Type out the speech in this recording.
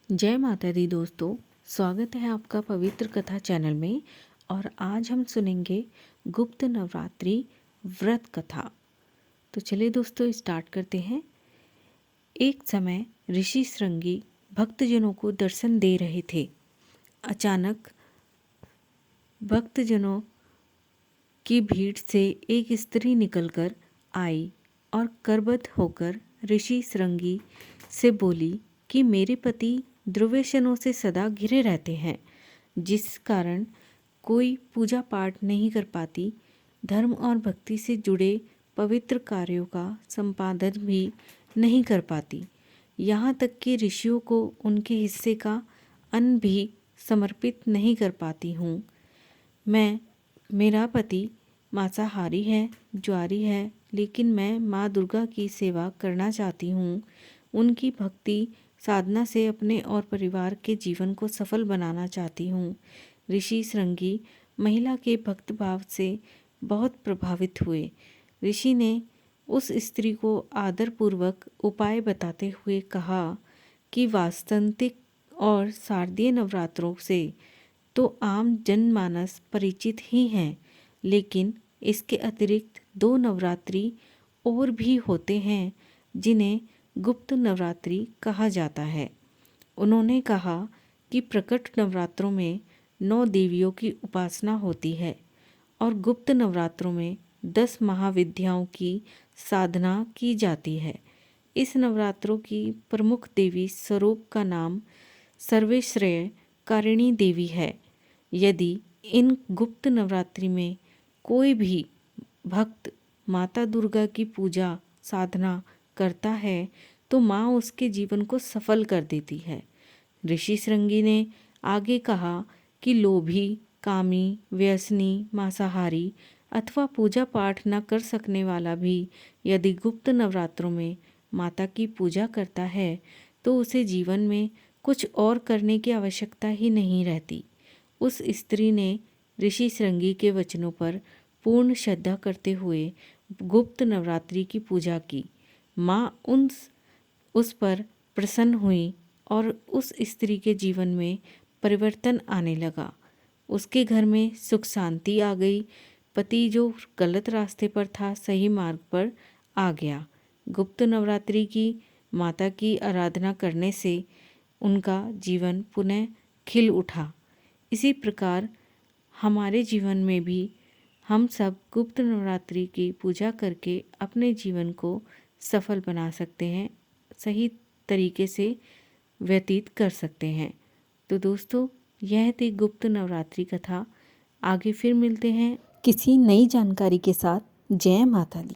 जय माता दी दोस्तों, स्वागत है आपका पवित्र कथा चैनल में। और आज हम सुनेंगे गुप्त नवरात्रि व्रत कथा। तो चलिए दोस्तों स्टार्ट करते हैं। एक समय ऋषि श्रृंगी भक्तजनों को दर्शन दे रहे थे। अचानक भक्तजनों की भीड़ से एक स्त्री निकलकर आई और करबद्ध होकर ऋषि श्रृंगी से बोली कि मेरे पति दुर्व्यसनों से सदा घिरे रहते हैं, जिस कारण कोई पूजा पाठ नहीं कर पाती, धर्म और भक्ति से जुड़े पवित्र कार्यों का संपादन भी नहीं कर पाती, यहाँ तक कि ऋषियों को उनके हिस्से का अन्न भी समर्पित नहीं कर पाती हूँ। मेरा पति मांसाहारी है, ज्वारी है, लेकिन मैं माँ दुर्गा की सेवा करना चाहती हूँ। उनकी भक्ति साधना से अपने और परिवार के जीवन को सफल बनाना चाहती हूँ। ऋषि श्रृंगी महिला के भक्त भाव से बहुत प्रभावित हुए। ऋषि ने उस स्त्री को आदरपूर्वक उपाय बताते हुए कहा कि वास्तंतिक और शारदीय नवरात्रों से तो आम जनमानस परिचित ही हैं, लेकिन इसके अतिरिक्त 2 नवरात्रि और भी होते हैं जिन्हें गुप्त नवरात्रि कहा जाता है। उन्होंने कहा कि प्रकट नवरात्रों में 9 देवियों की उपासना होती है और गुप्त नवरात्रों में 10 महाविद्याओं की साधना की जाती है। इस नवरात्रों की प्रमुख देवी स्वरूप का नाम सर्वश्रेय कारिणी देवी है। यदि इन गुप्त नवरात्रि में कोई भी भक्त माता दुर्गा की पूजा साधना करता है तो माँ उसके जीवन को सफल कर देती है। ऋषि श्रृंगी ने आगे कहा कि लोभी, कामी, व्यसनी, मांसाहारी अथवा पूजा पाठ न कर सकने वाला भी यदि गुप्त नवरात्रों में माता की पूजा करता है तो उसे जीवन में कुछ और करने की आवश्यकता ही नहीं रहती। उस स्त्री ने ऋषि श्रृंगी के वचनों पर पूर्ण श्रद्धा करते हुए गुप्त नवरात्रि की पूजा की। माँ उस पर प्रसन्न हुई और उस स्त्री के जीवन में परिवर्तन आने लगा। उसके घर में सुख शांति आ गई। पति जो गलत रास्ते पर था सही मार्ग पर आ गया। गुप्त नवरात्रि की माता की आराधना करने से उनका जीवन पुनः खिल उठा। इसी प्रकार हमारे जीवन में भी हम सब गुप्त नवरात्रि की पूजा करके अपने जीवन को सफल बना सकते हैं, सही तरीके से व्यतीत कर सकते हैं। तो दोस्तों, यह थी गुप्त नवरात्रि कथा। आगे फिर मिलते हैं किसी नई जानकारी के साथ। जय माता दी।